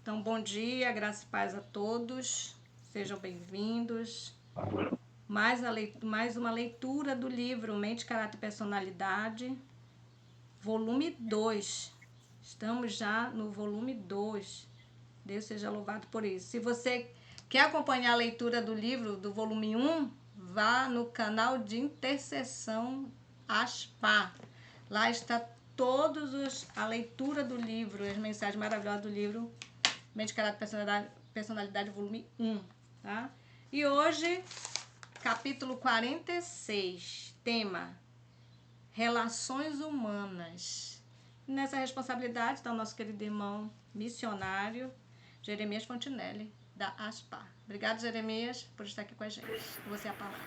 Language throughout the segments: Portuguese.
Então, bom dia, graça e paz a todos, sejam bem-vindos. Mais uma leitura do livro Mente, Caráter e Personalidade, volume 2. Estamos já no volume 2. Deus seja louvado por isso. Se você quer acompanhar a leitura do livro do volume 1, vá no canal de intercessão Aspar. Lá está a leitura do livro, as mensagens maravilhosas do livro Mente, Caráter e Personalidade, volume 1, tá? E hoje, capítulo 46, tema, relações humanas. Nessa responsabilidade está o nosso querido irmão missionário, Jeremias Fontinelli, da Aspar. Obrigado, Jeremias, por estar aqui com a gente. Você é a palavra.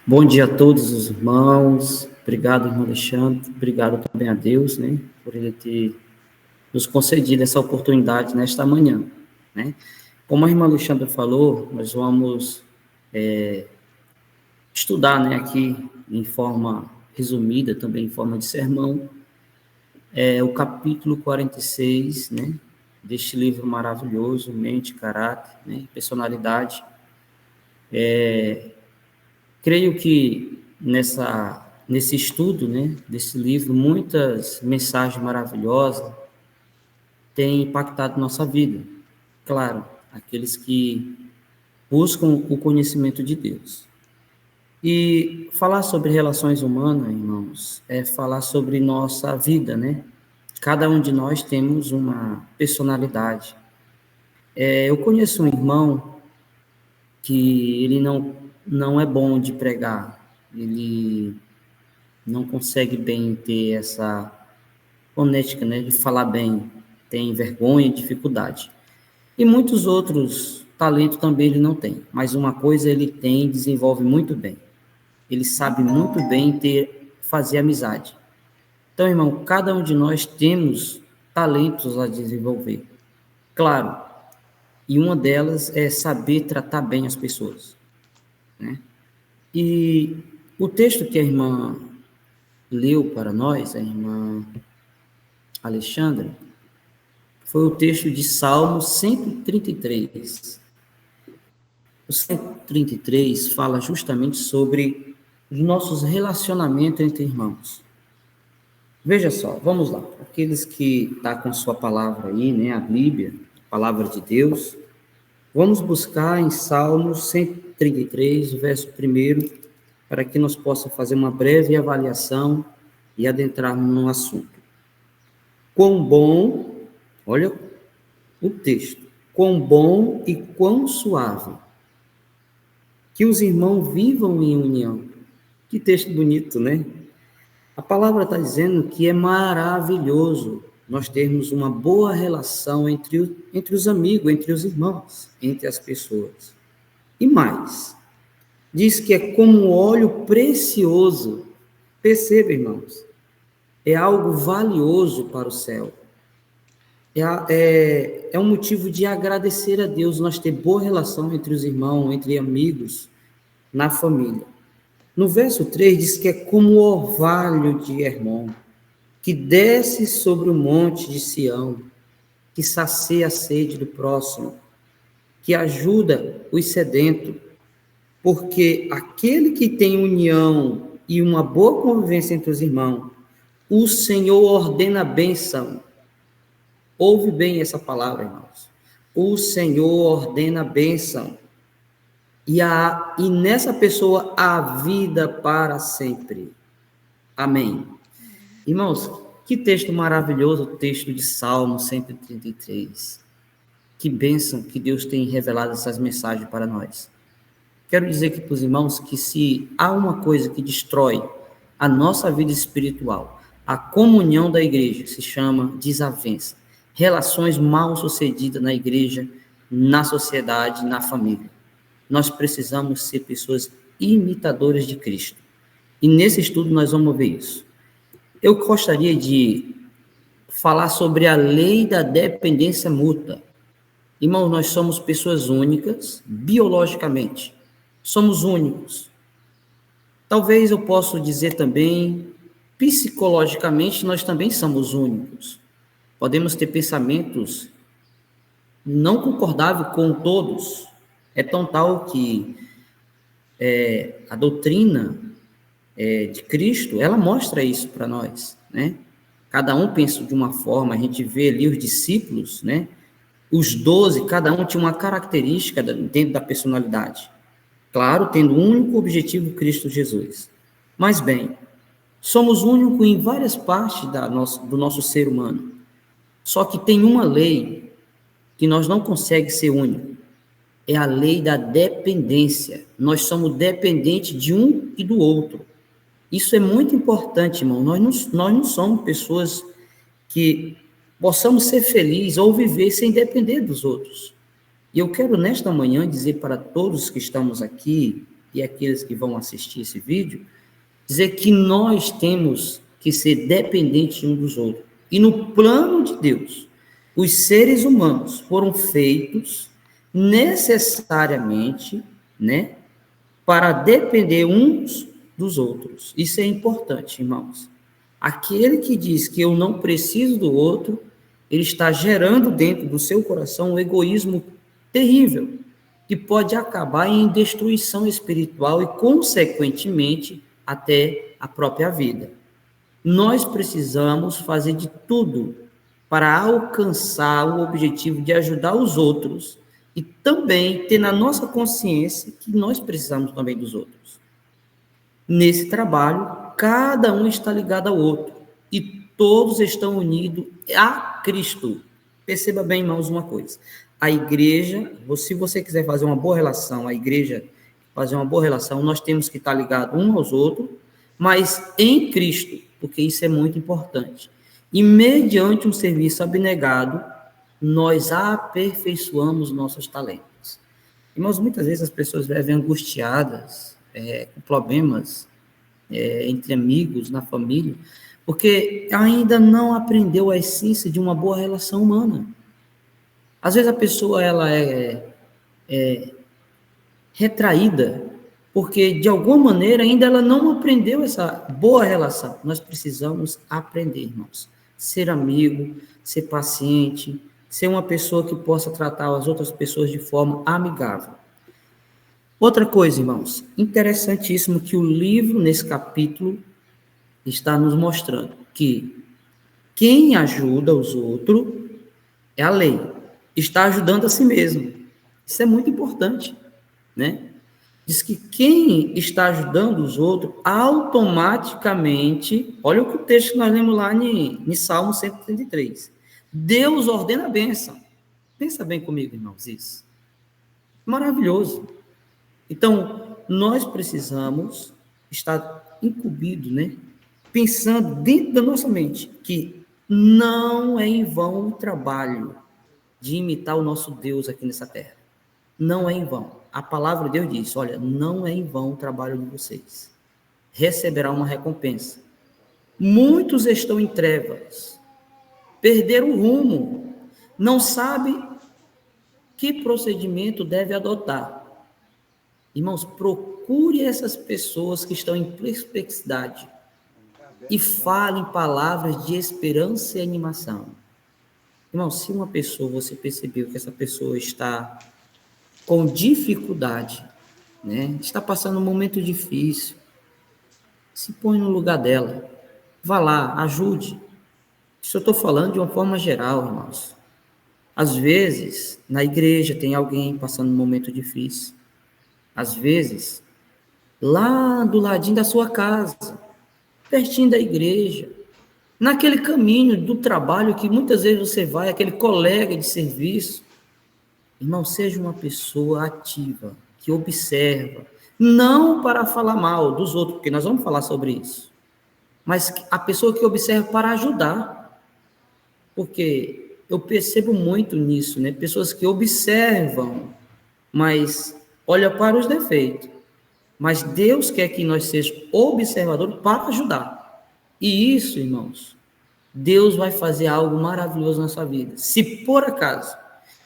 Bom dia a todos os irmãos. Obrigado, irmão Alexandre. Obrigado também a Deus, né, por ele ter nos concedido essa oportunidade nesta manhã, né? Como a irmã Alexandra falou, nós vamos estudar, né, aqui em forma resumida, também em forma de sermão, o capítulo 46, né, deste livro maravilhoso, Mente, Caráter, né, Personalidade. Creio que nesse estudo, né, desse livro, muitas mensagens maravilosas têm impactado nossa vida. Claro, aqueles que buscam o conhecimento de Deus. E falar sobre relações humanas, irmãos, é falar sobre nossa vida, né? Cada um de nós temos uma personalidade. Eu conheço um irmão que ele não é bom de pregar, ele não consegue bem ter essa fonética, né, de falar bem, tem vergonha e dificuldade. E muitos outros talentos também ele não tem, mas uma coisa ele tem, desenvolve muito bem. Ele sabe muito bem fazer amizade. Então, irmão, cada um de nós temos talentos a desenvolver. Claro, e uma delas é saber tratar bem as pessoas, né? E o texto que a irmã leu para nós, a irmã Alexandra, foi o texto de Salmo 133. O 133 fala justamente sobre os nossos relacionamentos entre irmãos. Veja só, vamos lá. Aqueles que estão com sua palavra aí, né, a Bíblia, a palavra de Deus, vamos buscar em Salmo 133, o verso 1, para que nós possamos fazer uma breve avaliação e adentrarmos no assunto. Quão bom, olha o texto, quão bom e quão suave que os irmãos vivam em união. Que texto bonito, né? A palavra está dizendo que é maravilhoso nós termos uma boa relação entre os amigos, entre os irmãos, entre as pessoas. E mais, diz que é como um óleo precioso. Perceba, irmãos, é algo valioso para o céu. É um motivo de agradecer a Deus nós ter boa relação entre os irmãos, entre amigos, na família. No verso 3 diz que é como o orvalho de Hermon, que desce sobre o monte de Sião, que sacia a sede do próximo, que ajuda os sedentos, porque aquele que tem união e uma boa convivência entre os irmãos, o Senhor ordena a bênção. Ouve bem essa palavra, irmãos. O Senhor ordena a bênção. E nessa pessoa há vida para sempre. Amém. Irmãos, que texto maravilhoso, o texto de Salmo 133. Que bênção que Deus tem revelado essas mensagens para nós. Quero dizer aqui para os irmãos que se há uma coisa que destrói a nossa vida espiritual, a comunhão da igreja, se chama desavença. Relações mal sucedidas na igreja, na sociedade, na família. Nós precisamos ser pessoas imitadoras de Cristo. E nesse estudo nós vamos ver isso. Eu gostaria de falar sobre a lei da dependência mútua. Irmãos, nós somos pessoas únicas, biologicamente. Somos únicos. Talvez eu possa dizer também, psicologicamente, nós também somos únicos. Podemos ter pensamentos não concordáveis com todos. É tão tal que a doutrina de Cristo, ela mostra isso para nós, né? Cada um pensa de uma forma, a gente vê ali os discípulos, né? Os 12, cada um tinha uma característica dentro da personalidade. Claro, tendo um único objetivo, Cristo Jesus. Mas bem, somos únicos em várias partes do nosso ser humano. Só que tem uma lei que nós não conseguimos ser únicos. É a lei da dependência. Nós somos dependentes de um e do outro. Isso é muito importante, irmão. Nós não somos pessoas que possamos ser felizes ou viver sem depender dos outros. E eu quero, nesta manhã, dizer para todos que estamos aqui e aqueles que vão assistir esse vídeo, dizer que nós temos que ser dependentes uns dos outros. E no plano de Deus, os seres humanos foram feitos necessariamente, né, para depender uns dos outros. Isso é importante, irmãos. Aquele que diz que eu não preciso do outro, ele está gerando dentro do seu coração um egoísmo terrível, que pode acabar em destruição espiritual e, consequentemente, até a própria vida. Nós precisamos fazer de tudo para alcançar o objetivo de ajudar os outros e também ter na nossa consciência que nós precisamos também dos outros. Nesse trabalho, cada um está ligado ao outro e todos estão unidos a Cristo. Perceba bem, irmãos, uma coisa. A igreja, se você quiser fazer uma boa relação, a igreja fazer uma boa relação, nós temos que estar ligados uns aos outros, mas em Cristo, porque isso é muito importante. E mediante um serviço abnegado, nós aperfeiçoamos nossos talentos. Irmãos, muitas vezes as pessoas vivem angustiadas, com problemas entre amigos, na família, porque ainda não aprendeu a essência de uma boa relação humana. Às vezes a pessoa ela é retraída, porque de alguma maneira ainda ela não aprendeu essa boa relação. Nós precisamos aprender, irmãos. Ser amigo, ser paciente, ser uma pessoa que possa tratar as outras pessoas de forma amigável. Outra coisa, irmãos, interessantíssimo que o livro, nesse capítulo, está nos mostrando que quem ajuda os outros é a lei, está ajudando a si mesmo. Isso é muito importante, né? Diz que quem está ajudando os outros, automaticamente, olha o que o texto que nós lemos lá em Salmo 133. Deus ordena a bênção. Pensa bem comigo, irmãos, isso. Maravilhoso. Então, nós precisamos estar incumbidos, né? Pensando dentro da nossa mente que não é em vão o trabalho de imitar o nosso Deus aqui nessa terra. Não é em vão. A palavra de Deus diz, olha, não é em vão o trabalho de vocês. Receberá uma recompensa. Muitos estão em trevas, perderam o rumo, não sabem que procedimento deve adotar. Irmãos, procure essas pessoas que estão em perplexidade e falem palavras de esperança e animação. Irmãos, se uma pessoa, você percebeu que essa pessoa está com dificuldade, né? Está passando um momento difícil, se põe no lugar dela, vá lá, ajude. Isso eu estou falando de uma forma geral, irmãos. Às vezes, na igreja tem alguém passando um momento difícil. Às vezes, lá do ladinho da sua casa, pertinho da igreja, naquele caminho do trabalho que muitas vezes você vai, aquele colega de serviço. Irmão, seja uma pessoa ativa, que observa, não para falar mal dos outros, porque nós vamos falar sobre isso, mas a pessoa que observa para ajudar, porque eu percebo muito nisso, né? Pessoas que observam, mas olham para os defeitos, mas Deus quer que nós sejamos observadores para ajudar, e isso, irmãos, Deus vai fazer algo maravilhoso na sua vida. Se por acaso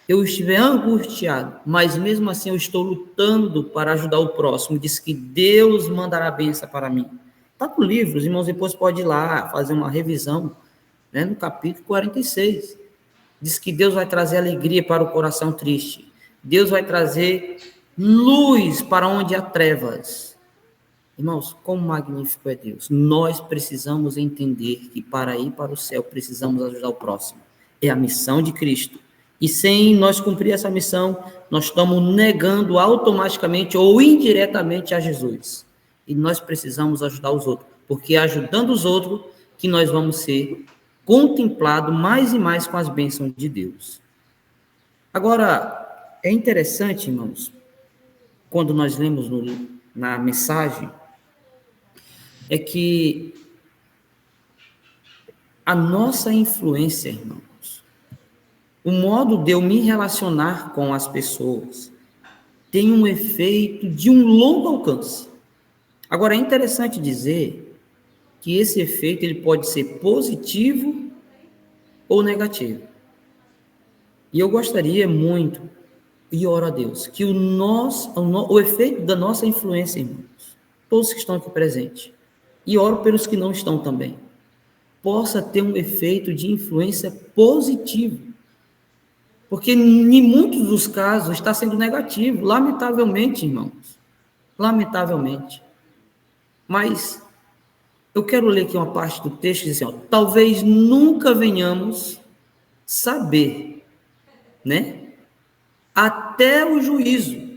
eu estiver angustiado, mas mesmo assim eu estou lutando para ajudar o próximo, diz que Deus mandará bênção para mim. Está no livro, os irmãos depois podem ir lá fazer uma revisão, né, no capítulo 46. Diz que Deus vai trazer alegria para o coração triste. Deus vai trazer luz para onde há trevas. Irmãos, como magnífico é Deus. Nós precisamos entender que para ir para o céu precisamos ajudar o próximo. É a missão de Cristo. E sem nós cumprir essa missão, nós estamos negando automaticamente ou indiretamente a Jesus. E nós precisamos ajudar os outros, porque é ajudando os outros que nós vamos ser contemplados mais e mais com as bênçãos de Deus. Agora, é interessante, irmãos, quando nós lemos na mensagem, é que a nossa influência, irmãos, o modo de eu me relacionar com as pessoas, tem um efeito de um longo alcance. Agora, é interessante dizer que esse efeito ele pode ser positivo ou negativo. E eu gostaria muito, e oro a Deus, que o efeito da nossa influência, irmãos, todos que estão aqui presentes, e oro pelos que não estão também, possa ter um efeito de influência positivo. Porque em muitos dos casos está sendo negativo, lamentavelmente, irmãos. Lamentavelmente. Mas eu quero ler aqui uma parte do texto que diz assim, talvez nunca venhamos saber, né? Até o juízo,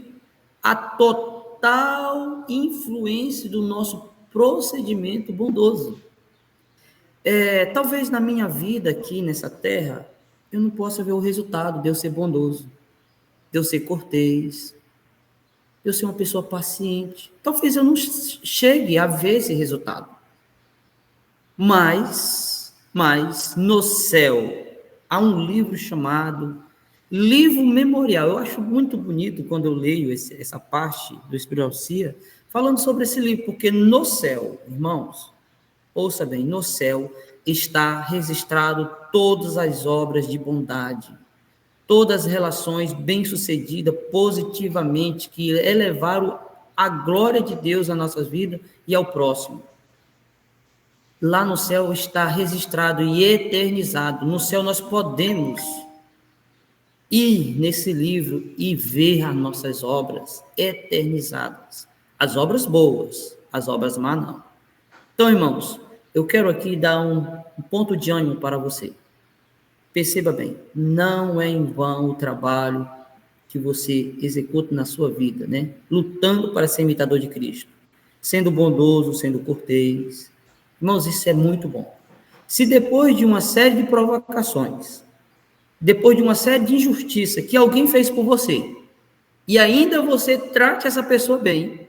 a total influência do nosso procedimento bondoso. Talvez na minha vida aqui nessa terra, eu não possa ver o resultado de eu ser bondoso, de eu ser cortês, de eu ser uma pessoa paciente. Talvez eu não chegue a ver esse resultado. Mas no céu, há um livro chamado Livro Memorial. Eu acho muito bonito quando eu leio essa parte do Espírito Auxília, falando sobre esse livro, porque no céu, irmãos, ouça bem, no céu está registrado todas as obras de bondade, todas as relações bem-sucedidas positivamente, que elevaram a glória de Deus à nossa vida e ao próximo. Lá no céu está registrado e eternizado. No céu nós podemos ir nesse livro e ver as nossas obras eternizadas. As obras boas, as obras más não. Então, irmãos, eu quero aqui dar um ponto de ânimo para você. Perceba bem, não é em vão o trabalho que você executa na sua vida, né? Lutando para ser imitador de Cristo, sendo bondoso, sendo cortês. Irmãos, isso é muito bom. Se depois de uma série de provocações, depois de uma série de injustiças que alguém fez por você, e ainda você trate essa pessoa bem,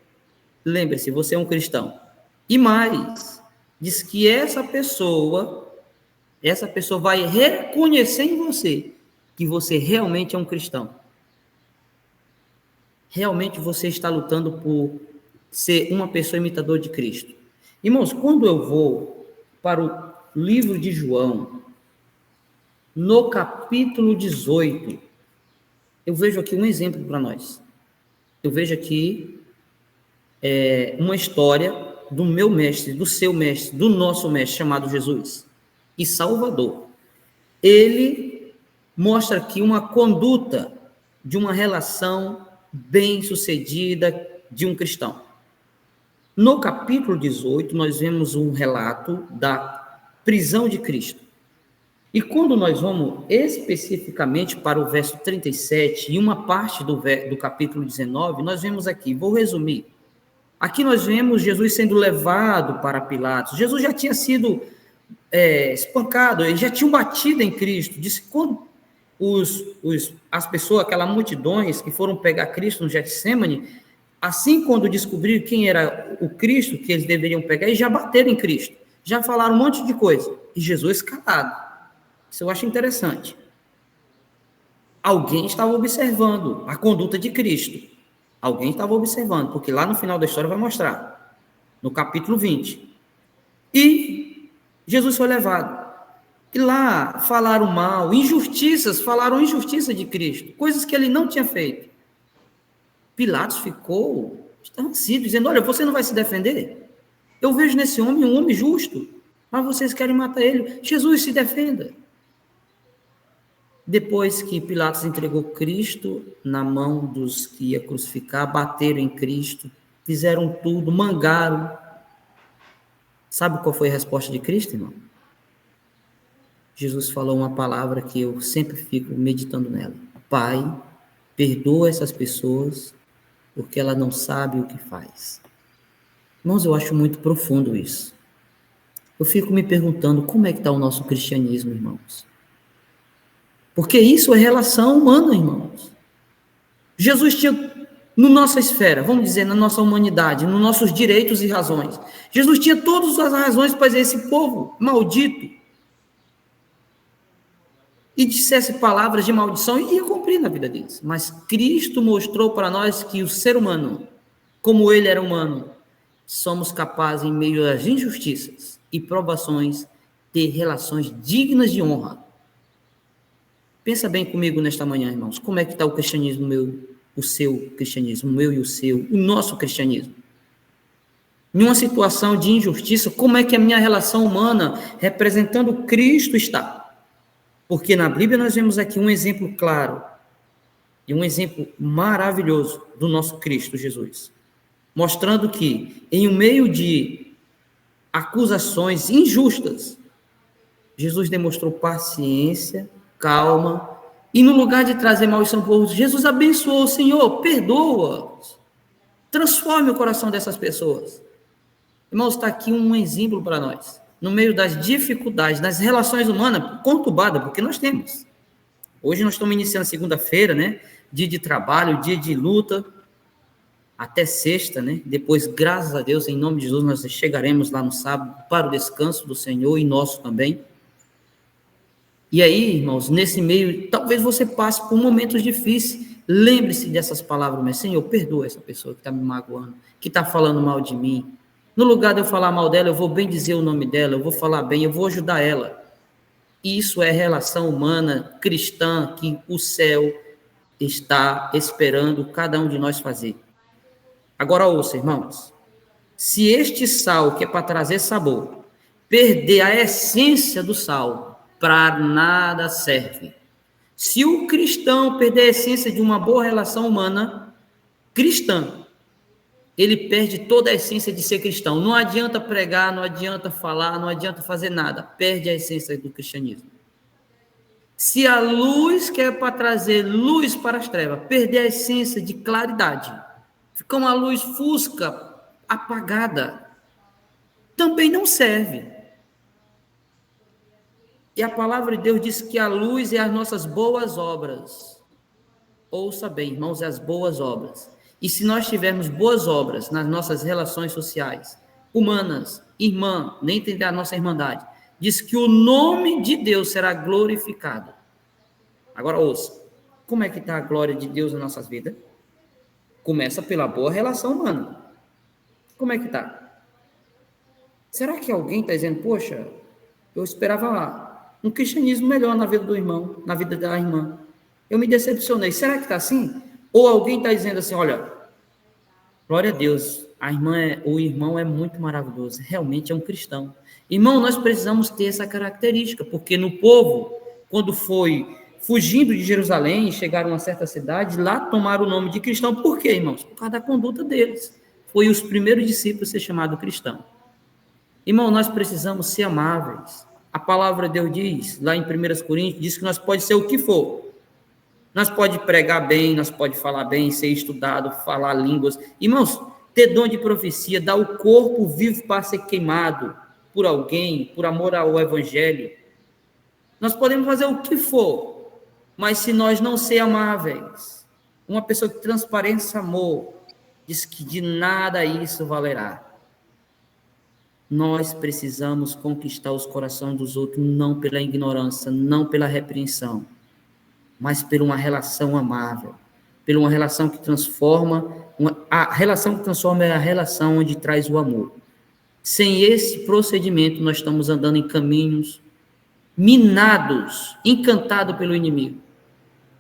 lembre-se, você é um cristão. E mais, diz que essa pessoa vai reconhecer em você que você realmente é um cristão. Realmente você está lutando por ser uma pessoa imitadora de Cristo. Irmãos, quando eu vou para o livro de João, no capítulo 18, eu vejo aqui um exemplo para nós. Eu vejo aqui uma história do meu mestre, do seu mestre, do nosso mestre, chamado Jesus e Salvador. Ele mostra aqui uma conduta de uma relação bem-sucedida de um cristão. No capítulo 18, nós vemos um relato da prisão de Cristo. E quando nós vamos especificamente para o verso 37 e uma parte do capítulo 19, nós vemos aqui, vou resumir. Aqui nós vemos Jesus sendo levado para Pilatos. Jesus já tinha sido espancado, eles já tinham batido em Cristo. Disse que quando as pessoas, aquelas multidões que foram pegar Cristo no Getsêmani, assim quando descobriram quem era o Cristo que eles deveriam pegar, eles já bateram em Cristo, já falaram um monte de coisa, e Jesus calado. Isso eu acho interessante. Alguém estava observando a conduta de Cristo. Alguém estava observando, porque lá no final da história vai mostrar, no capítulo 20. E Jesus foi levado. E lá falaram mal, falaram injustiça de Cristo, coisas que ele não tinha feito. Pilatos ficou estarrecido, dizendo, olha, você não vai se defender? Eu vejo nesse homem um homem justo, Mas vocês querem matar ele. Jesus, se defenda. Depois que Pilatos entregou Cristo na mão dos que ia crucificar, bateram em Cristo, fizeram tudo, mangaram. Sabe qual foi a resposta de Cristo, irmão? Jesus falou uma palavra que eu sempre fico meditando nela. Pai, perdoa essas pessoas, porque ela não sabe o que faz. Irmãos, eu acho muito profundo isso. Eu fico me perguntando como é que está o nosso cristianismo, irmãos. Porque isso é relação humana, irmãos. Jesus tinha, na nossa esfera, vamos dizer, na nossa humanidade, nos nossos direitos e razões, Jesus tinha todas as razões para dizer esse povo maldito e dissesse palavras de maldição e ia cumprir na vida deles. Mas Cristo mostrou para nós que o ser humano, como ele era humano, somos capazes, em meio às injustiças e provações, ter relações dignas de honra. Pensa bem comigo nesta manhã, irmãos. Como é que está o cristianismo meu, o seu cristianismo, o meu e o seu, o nosso cristianismo? Em uma situação de injustiça, como é que a minha relação humana, representando Cristo, está? Porque na Bíblia nós vemos aqui um exemplo claro, e um exemplo maravilhoso do nosso Cristo Jesus, mostrando que, em meio de acusações injustas, Jesus demonstrou paciência, calma, e no lugar de trazer maldição para outros, Jesus abençoou, Senhor, perdoa-os, transforme o coração dessas pessoas. Irmãos, está aqui um exemplo para nós, no meio das dificuldades, das relações humanas, conturbadas, porque nós temos. Hoje nós estamos iniciando segunda-feira, né? Dia de trabalho, dia de luta, até sexta, né? Depois, graças a Deus, em nome de Jesus, nós chegaremos lá no sábado para o descanso do Senhor e nosso também. E aí, irmãos, nesse meio, talvez você passe por momentos difíceis. Lembre-se dessas palavras, mas Senhor, perdoa essa pessoa que está me magoando, que está falando mal de mim. No lugar de eu falar mal dela, eu vou bem dizer o nome dela, eu vou falar bem, eu vou ajudar ela. Isso é relação humana, cristã, que o céu está esperando cada um de nós fazer. Agora ouça, irmãos, se este sal, que é para trazer sabor, perder a essência do sal, para nada serve. Se o cristão perder a essência de uma boa relação humana cristã, ele perde toda a essência de ser cristão. Não adianta pregar, não adianta falar, não adianta fazer nada. Perde a essência do cristianismo. Se a luz que é para trazer luz para as trevas, perder a essência de claridade, fica uma luz fusca, apagada, também não serve. E a palavra de Deus diz que a luz é as nossas boas obras. Ouça bem, irmãos, é as boas obras. E se nós tivermos boas obras nas nossas relações sociais, humanas, irmã, nem entender a nossa irmandade, diz que o nome de Deus será glorificado. Agora ouça, como é que está a glória de Deus nas nossas vidas? Começa pela boa relação humana. Como é que está? Será que alguém está dizendo, poxa, eu esperava um cristianismo melhor na vida do irmão, na vida da irmã. Eu me decepcionei. Será que está assim? Ou alguém está dizendo assim, olha, glória a Deus, o irmão é muito maravilhoso, realmente é um cristão. Irmão, nós precisamos ter essa característica, porque no povo, quando foi fugindo de Jerusalém, chegaram a uma certa cidade, lá tomaram o nome de cristão. Por quê, irmãos? Por causa da conduta deles. Foi os primeiros discípulos a ser chamados cristão. Irmão, nós precisamos ser amáveis. A palavra de Deus diz, lá em 1 Coríntios, diz que nós pode ser o que for. Nós pode pregar bem, nós pode falar bem, ser estudado, falar línguas. Irmãos, ter dom de profecia, dar o corpo vivo para ser queimado por alguém, por amor ao evangelho. Nós podemos fazer o que for, mas se nós não ser amáveis, uma pessoa que transparece amor, diz que de nada isso valerá. Nós precisamos conquistar os corações dos outros, não pela ignorância, não pela repreensão, mas por uma relação amável, por uma relação que transforma. A relação que transforma é a relação onde traz o amor. Sem esse procedimento, nós estamos andando em caminhos minados, encantados pelo inimigo.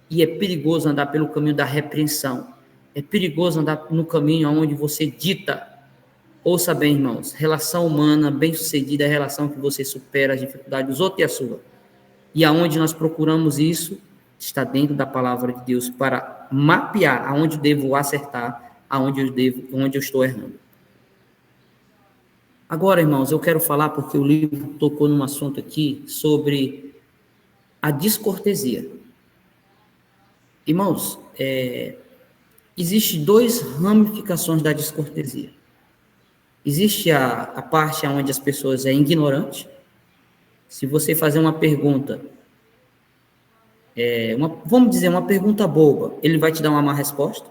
E é perigoso andar pelo caminho da repreensão. É perigoso andar no caminho onde você dita. Ouça bem, irmãos, relação humana bem-sucedida é a relação que você supera as dificuldades dos outros e a sua. E aonde nós procuramos isso, está dentro da palavra de Deus para mapear aonde devo acertar, onde eu estou errando. Agora, irmãos, eu quero falar, porque o livro tocou num assunto aqui, sobre a descortesia. Irmãos, existem duas ramificações da descortesia. Existe a parte onde as pessoas é ignorante. Se você fazer uma pergunta, vamos dizer, uma pergunta boba, ele vai te dar uma má resposta.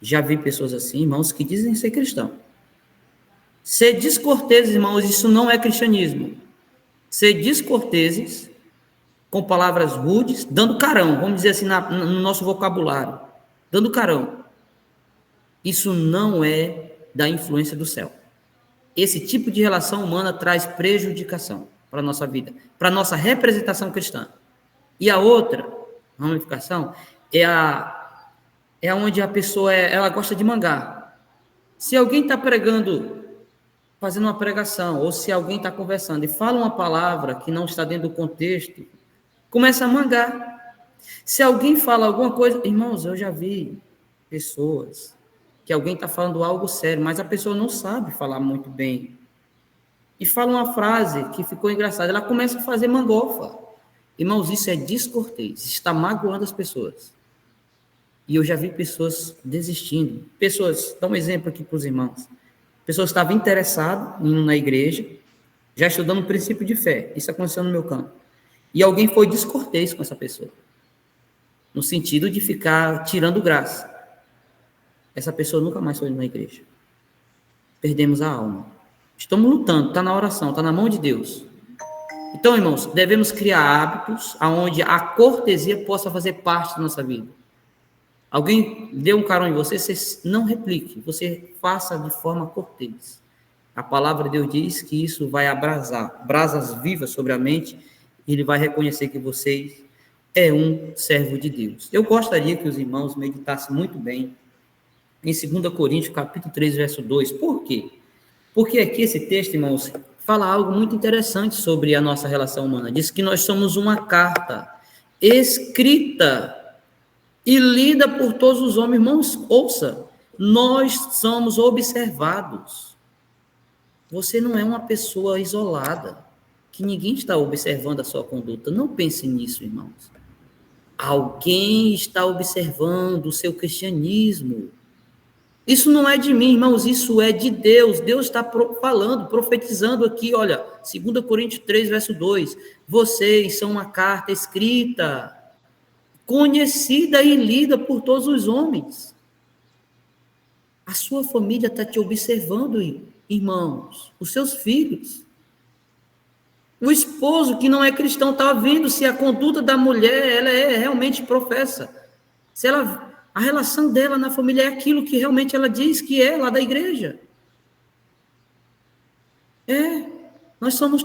Já vi pessoas assim, irmãos, que dizem ser cristão. Ser descorteses, irmãos, isso não é cristianismo. Ser descorteses, com palavras rudes, dando carão, vamos dizer assim, no nosso vocabulário, dando carão. Isso não é da influência do céu. Esse tipo de relação humana traz prejudicação para a nossa vida, para a nossa representação cristã. E a outra ramificação é onde a pessoa ela gosta de mangar. Se alguém está pregando, fazendo uma pregação, ou se alguém está conversando e fala uma palavra que não está dentro do contexto, começa a mangar. Se alguém fala alguma coisa, irmãos, eu já vi pessoas que alguém está falando algo sério, mas a pessoa não sabe falar muito bem. E fala uma frase que ficou engraçada, ela começa a fazer mangofa. Irmãos, isso é descortês, está magoando as pessoas. E eu já vi pessoas desistindo. Pessoas, dá um exemplo aqui para os irmãos. Pessoas estavam interessadas em ir na igreja, já estudando o princípio de fé. Isso aconteceu no meu campo. E alguém foi descortês com essa pessoa. No sentido de ficar tirando graça. Essa pessoa nunca mais foi na igreja. Perdemos a alma. Estamos lutando, está na oração, está na mão de Deus. Então, irmãos, devemos criar hábitos onde a cortesia possa fazer parte da nossa vida. Alguém deu um carão em você, você não replique, você faça de forma cortês. A palavra de Deus diz que isso vai abrasar, brasas vivas sobre a mente, e ele vai reconhecer que você é um servo de Deus. Eu gostaria que os irmãos meditassem muito bem em 2 Coríntios, capítulo 3, verso 2. Por quê? Porque aqui esse texto, irmãos, fala algo muito interessante sobre a nossa relação humana. Diz que nós somos uma carta escrita e lida por todos os homens. Irmãos, ouça, nós somos observados. Você não é uma pessoa isolada, que ninguém está observando a sua conduta. Não pense nisso, irmãos. Alguém está observando o seu cristianismo. Isso não é de mim, irmãos, isso é de Deus. Deus está falando, profetizando aqui, olha, 2 Coríntios 3, verso 2. Vocês são uma carta escrita, conhecida e lida por todos os homens. A sua família está te observando, irmãos, os seus filhos. O esposo que não é cristão está vendo se a conduta da mulher ela realmente professa. Se a relação dela na família é aquilo que realmente ela diz que é lá da igreja. Nós estamos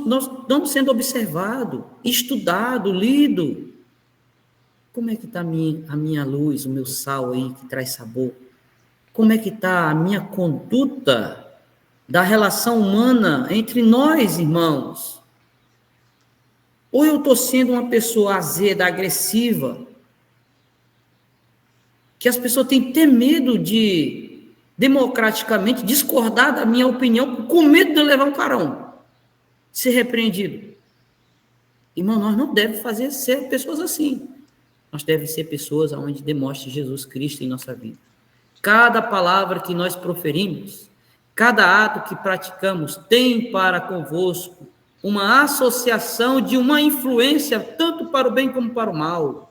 sendo observados, estudados, lidos. Como é que está a minha luz, o meu sal aí que traz sabor? Como é que está a minha conduta da relação humana entre nós, irmãos? Ou eu estou sendo uma pessoa azeda, agressiva, que as pessoas têm que ter medo de, democraticamente, discordar da minha opinião, com medo de levar um carão, ser repreendido. Irmão, nós não devemos ser pessoas assim. Nós devemos ser pessoas onde demonstre Jesus Cristo em nossa vida. Cada palavra que nós proferimos, cada ato que praticamos, tem para convosco uma associação de uma influência, tanto para o bem como para o mal.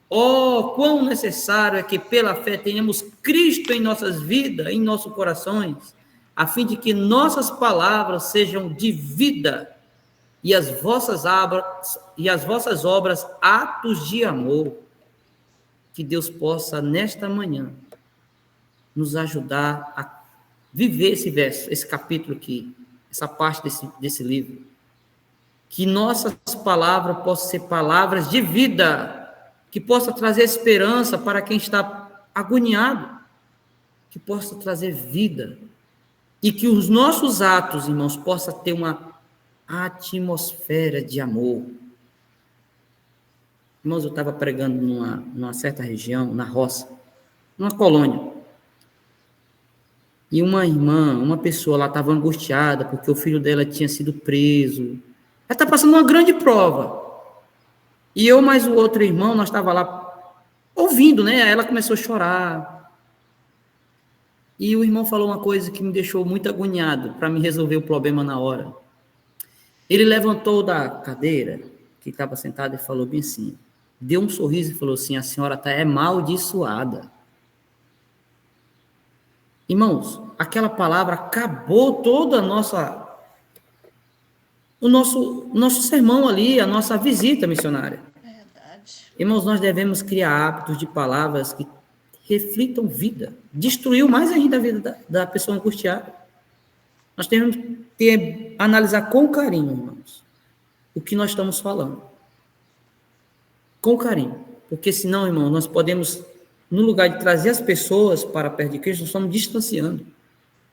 Oh, quão necessário é que pela fé tenhamos Cristo em nossas vidas, em nossos corações, a fim de que nossas palavras sejam de vida e as vossas obras atos de amor. Que Deus possa, nesta manhã, nos ajudar a viver esse verso, esse capítulo aqui, essa parte desse livro. Que nossas palavras possam ser palavras de vida, que possa trazer esperança para quem está agoniado, que possa trazer vida e que os nossos atos, irmãos, possam ter uma atmosfera de amor. Irmãos, eu estava pregando numa certa região, na roça, numa colônia, e uma irmã, uma pessoa lá estava angustiada porque o filho dela tinha sido preso. Ela está passando uma grande prova. E eu mais o outro irmão, nós estava lá ouvindo, né? Ela começou a chorar. E o irmão falou uma coisa que me deixou muito agoniado para me resolver o problema na hora. Ele levantou da cadeira, que estava sentado, e falou bem assim, deu um sorriso e falou assim, a senhora está amaldiçoada. Irmãos, aquela palavra acabou toda o nosso sermão ali, a nossa visita missionária. Verdade. Irmãos, nós devemos criar hábitos de palavras que reflitam vida. Destruiu mais ainda a vida da pessoa angustiada. Nós temos que analisar com carinho, irmãos, o que nós estamos falando. Com carinho. Porque senão, irmão, nós podemos, no lugar de trazer as pessoas para perto de Cristo, nós estamos distanciando.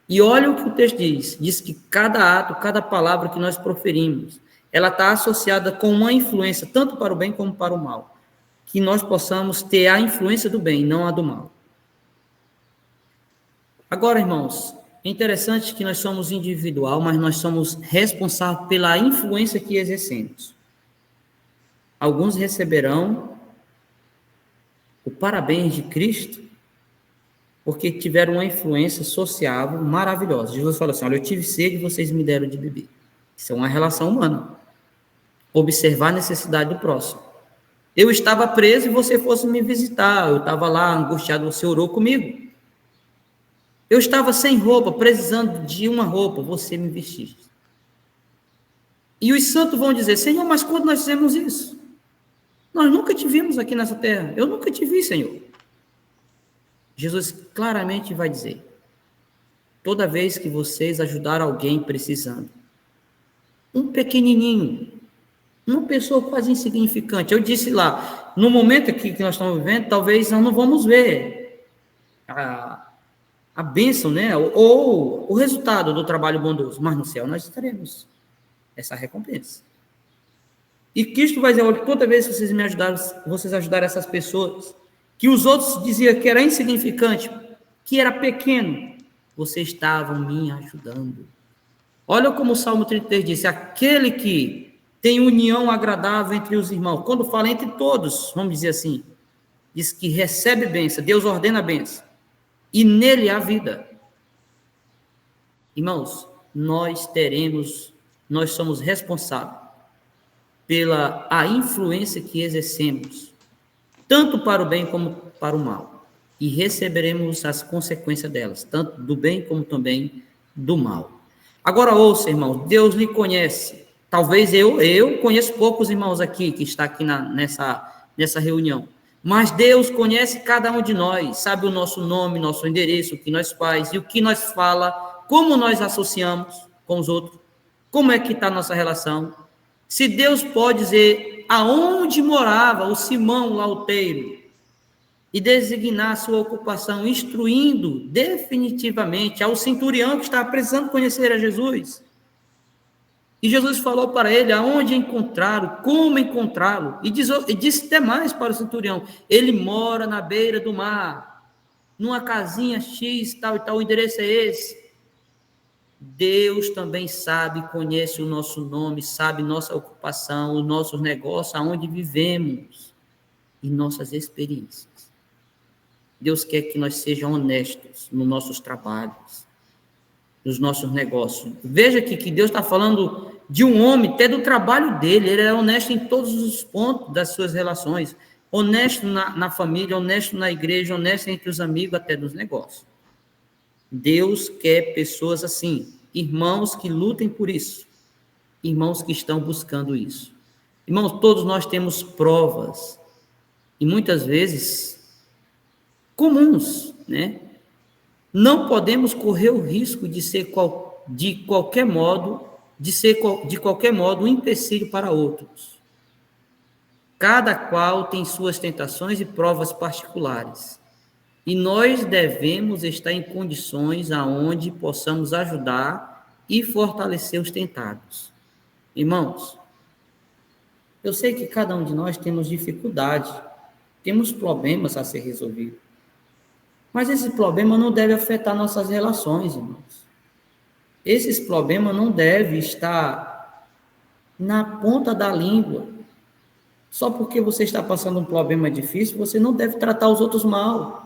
E olha o que o texto diz. Diz que cada ato, cada palavra que nós proferimos, ela está associada com uma influência, tanto para o bem como para o mal. Que nós possamos ter a influência do bem, não a do mal. Agora, irmãos, é interessante que nós somos individual, mas nós somos responsáveis pela influência que exercemos. Alguns receberão o parabéns de Cristo, porque tiveram uma influência sociável maravilhosa. Jesus falou assim, olha, eu tive sede e vocês me deram de beber. Isso é uma relação humana. Observar a necessidade do próximo. Eu estava preso e você fosse me visitar. Eu estava lá angustiado, você orou comigo. Eu estava sem roupa, precisando de uma roupa, você me vestiste. E os santos vão dizer, Senhor, mas quando nós fizemos isso? Nós nunca te vimos aqui nessa terra. Eu nunca te vi, Senhor. Jesus claramente vai dizer, toda vez que vocês ajudaram alguém precisando, um pequenininho, uma pessoa quase insignificante, eu disse lá, no momento aqui que nós estamos vivendo, talvez nós não vamos ver a bênção, né, ou o resultado do trabalho bondoso, mas no céu nós teremos essa recompensa. E Cristo vai dizer, olha, toda vez que vocês me ajudaram, vocês ajudaram essas pessoas, que os outros diziam que era insignificante, que era pequeno, vocês estavam me ajudando. Olha como o Salmo 33 disse, aquele que tem união agradável entre os irmãos, quando fala entre todos, vamos dizer assim, diz que recebe bênção, Deus ordena a bênção, e nele há vida. Irmãos, nós somos responsáveis pela a influência que exercemos, tanto para o bem como para o mal, e receberemos as consequências delas, tanto do bem como também do mal. Agora ouça, irmãos, Deus lhe conhece. Talvez eu conheço poucos irmãos aqui, que está aqui nessa reunião, mas Deus conhece cada um de nós, sabe o nosso nome, nosso endereço, o que nós faz e o que nós fala, como nós associamos com os outros, como é que está a nossa relação. Se Deus pode dizer aonde morava o Simão Lauteiro e designar sua ocupação, instruindo definitivamente ao centurião que estava precisando conhecer a Jesus. E Jesus falou para ele aonde encontrá-lo, como encontrá-lo, e disse até mais para o centurião, ele mora na beira do mar, numa casinha X, tal e tal, o endereço é esse. Deus também sabe, conhece o nosso nome, sabe nossa ocupação, os nossos negócios, aonde vivemos e nossas experiências. Deus quer que nós sejamos honestos nos nossos trabalhos, nos nossos negócios. Veja aqui que Deus está falando de um homem, até do trabalho dele, ele é honesto em todos os pontos das suas relações, honesto na família, honesto na igreja, honesto entre os amigos, até nos negócios. Deus quer pessoas assim, irmãos que lutem por isso, irmãos que estão buscando isso. Irmãos, todos nós temos provas, e muitas vezes comuns, né? Não podemos correr o risco de ser de qualquer modo um empecilho para outros. Cada qual tem suas tentações e provas particulares. E nós devemos estar em condições aonde possamos ajudar e fortalecer os tentados. Irmãos, eu sei que cada um de nós temos dificuldade, temos problemas a ser resolvidos. Mas esse problema não deve afetar nossas relações, irmãos. Esses problemas não devem estar na ponta da língua. Só porque você está passando um problema difícil, você não deve tratar os outros mal.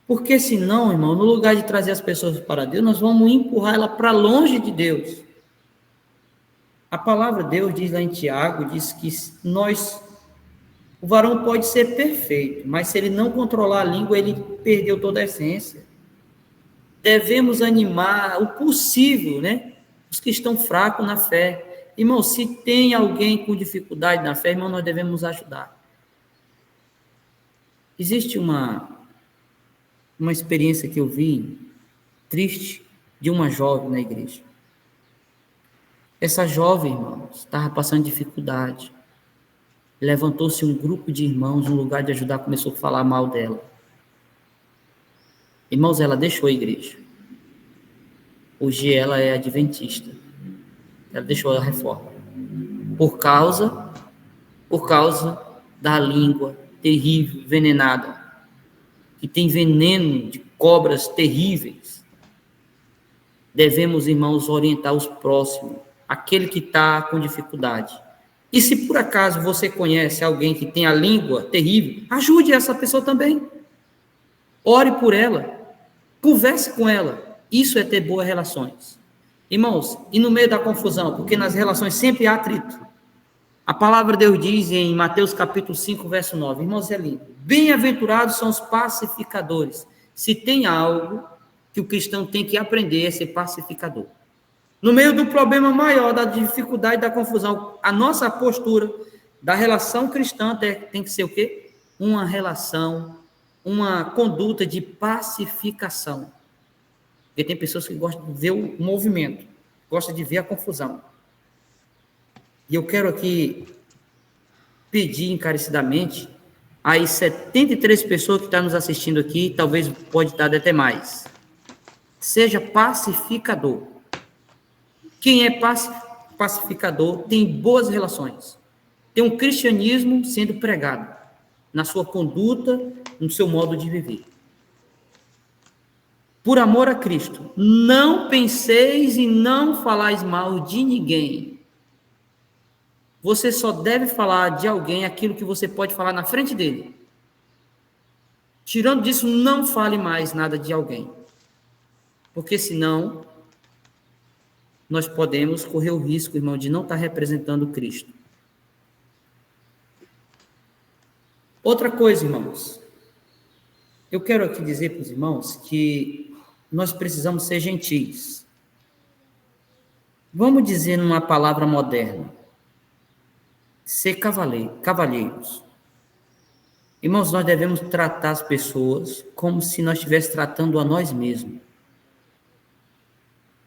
Porque senão, irmão, no lugar de trazer as pessoas para Deus, nós vamos empurrar ela para longe de Deus. A palavra de Deus diz lá em Tiago, diz que o varão pode ser perfeito, mas se ele não controlar a língua, ele perdeu toda a essência. Devemos animar o possível, né? Os que estão fracos na fé. Irmão, se tem alguém com dificuldade na fé, irmão, nós devemos ajudar. Existe uma experiência que eu vi, triste, de uma jovem na igreja. Essa jovem, irmãos, estava passando dificuldade. Levantou-se um grupo de irmãos, no lugar de ajudar, começou a falar mal dela. Irmãos, ela deixou a igreja. Hoje ela é adventista. Ela deixou a reforma. Por causa da língua terrível, envenenada, que tem veneno de cobras terríveis. Devemos, irmãos, orientar os próximos, aquele que está com dificuldade. E se por acaso você conhece alguém que tem a língua terrível, ajude essa pessoa também. Ore por ela. Converse com ela. Isso é ter boas relações. Irmãos, e no meio da confusão, porque nas relações sempre há atrito. A palavra de Deus diz em Mateus capítulo 5, verso 9. Irmãos, é lindo. Bem-aventurados são os pacificadores. Se tem algo que o cristão tem que aprender é ser pacificador. No meio do problema maior, da dificuldade, da confusão, a nossa postura da relação cristã tem que ser o quê? Uma relação, uma conduta de pacificação. Porque tem pessoas que gostam de ver o movimento, gostam de ver a confusão. E eu quero aqui pedir encarecidamente às 73 pessoas que estão nos assistindo aqui, talvez pode estar até mais. Seja pacificador. Quem é pacificador tem boas relações. Tem um cristianismo sendo pregado na sua conduta, no seu modo de viver. Por amor a Cristo, não penseis e não falais mal de ninguém. Você só deve falar de alguém aquilo que você pode falar na frente dele. Tirando disso, não fale mais nada de alguém. Porque senão, nós podemos correr o risco, irmão, de não estar representando Cristo. Outra coisa, irmãos. Eu quero aqui dizer para os irmãos que nós precisamos ser gentis. Vamos dizer numa palavra moderna. Ser cavalheiros. Irmãos, nós devemos tratar as pessoas como se nós estivéssemos tratando a nós mesmos.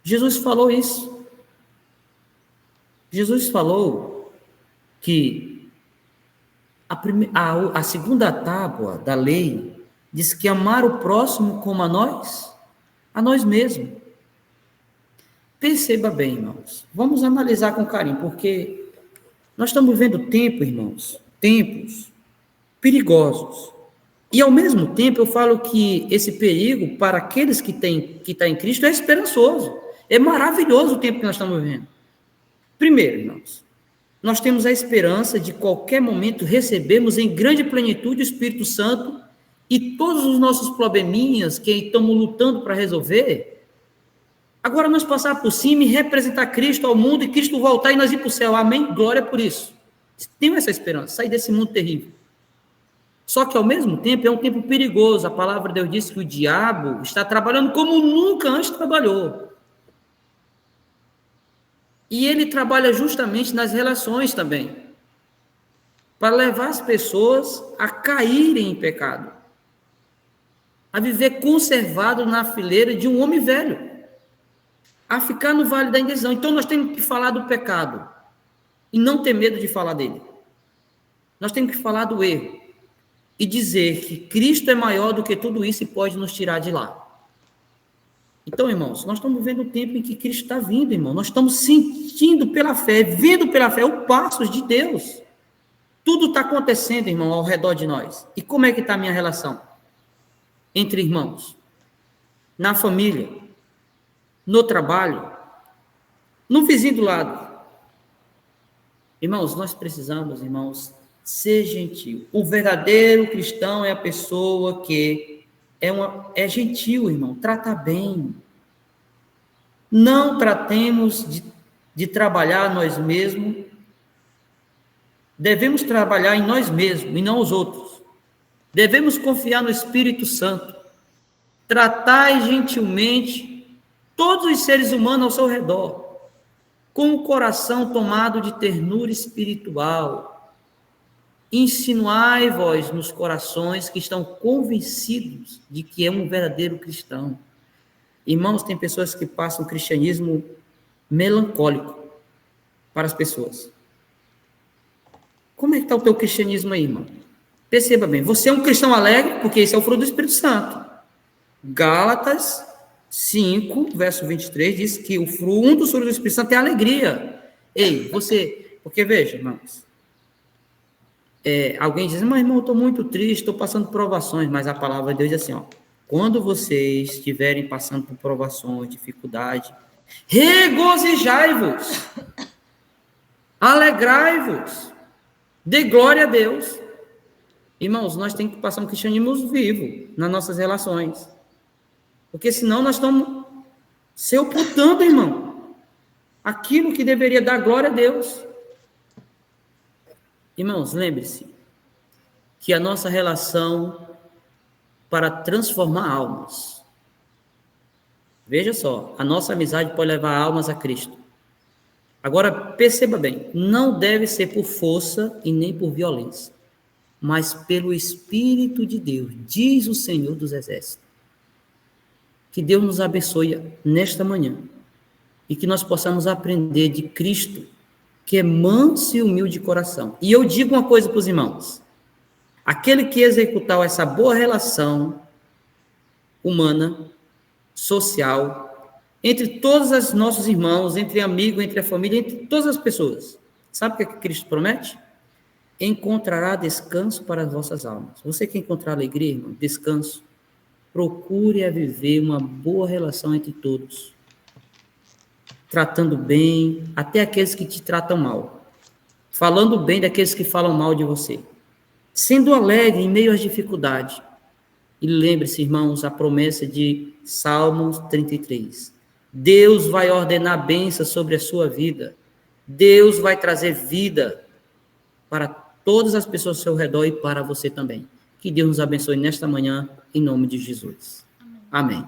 Jesus falou isso. Jesus falou que a segunda tábua da lei diz que amar o próximo como a nós mesmos. Perceba bem, irmãos. Vamos analisar com carinho, porque nós estamos vivendo tempos perigosos. E, ao mesmo tempo, eu falo que esse perigo, para aqueles que estão em Cristo, é esperançoso. É maravilhoso o tempo que nós estamos vivendo. Primeiro, irmãos, nós temos a esperança de qualquer momento recebermos em grande plenitude o Espírito Santo e todos os nossos probleminhas que estamos lutando para resolver, agora nós passar por cima e representar Cristo ao mundo e Cristo voltar e nós ir para o céu. Amém? Glória por isso. Tenho essa esperança, sair desse mundo terrível. Só que, ao mesmo tempo, é um tempo perigoso. A palavra de Deus diz que o diabo está trabalhando como nunca antes trabalhou. E ele trabalha justamente nas relações também, para levar as pessoas a caírem em pecado, a viver conservado na fileira de um homem velho, a ficar no vale da indecisão. Então, nós temos que falar do pecado e não ter medo de falar dele. Nós temos que falar do erro. e dizer que Cristo é maior do que tudo isso e pode nos tirar de lá. Então, irmãos, nós estamos vivendo um tempo em que Cristo está vindo, irmão. Nós estamos sentindo pela fé, vendo pela fé os passos de Deus. Tudo está acontecendo, irmão, ao redor de nós. E como é que está a minha relação entre irmãos? Na família, no trabalho, no vizinho do lado. Irmãos, nós precisamos, irmãos, ser gentil. O verdadeiro cristão é a pessoa que é gentil, irmão, trata bem. Não tratemos de trabalhar nós mesmos. Devemos trabalhar em nós mesmos e não os outros. Devemos confiar no Espírito Santo. Tratai gentilmente todos os seres humanos ao seu redor, com o coração tomado de ternura espiritual. Insinuai-vos nos corações que estão convencidos de que é um verdadeiro cristão. Irmãos, tem pessoas que passam o cristianismo melancólico para as pessoas. Como é que está o teu cristianismo aí, irmão? Perceba bem, você é um cristão alegre, porque esse é o fruto do Espírito Santo. Gálatas 5, verso 23, diz que um dos frutos do Espírito Santo é a alegria. Ei, você... Porque veja, irmãos, alguém diz, mas irmão, eu estou muito triste, estou passando provações, mas a palavra de Deus diz assim, ó, quando vocês estiverem passando por provações, dificuldade, regozijai-vos, alegrai-vos, dê glória a Deus. Irmãos, nós temos que passar um cristianismo vivo nas nossas relações, porque senão nós estamos se ocultando, irmão, aquilo que deveria dar glória a Deus. Irmãos, lembre-se que a nossa relação para transformar almas. Veja só, a nossa amizade pode levar almas a Cristo. Agora, perceba bem, não deve ser por força e nem por violência, mas pelo Espírito de Deus, diz o Senhor dos Exércitos. Que Deus nos abençoe nesta manhã e que nós possamos aprender de Cristo, que é manso e humilde de coração. E eu digo uma coisa para os irmãos, aquele que executar essa boa relação humana, social, entre todos os nossos irmãos, entre amigos, entre a família, entre todas as pessoas, sabe o que Cristo promete? Encontrará descanso para as vossas almas. Você quer encontrar alegria, irmão? Descanso. Procure a viver uma boa relação entre todos, tratando bem até aqueles que te tratam mal, falando bem daqueles que falam mal de você, sendo alegre em meio às dificuldades. E lembre-se, irmãos, a promessa de Salmos 33. Deus vai ordenar bênção sobre a sua vida. Deus vai trazer vida para todas as pessoas ao seu redor e para você também. Que Deus nos abençoe nesta manhã, em nome de Jesus. Amém.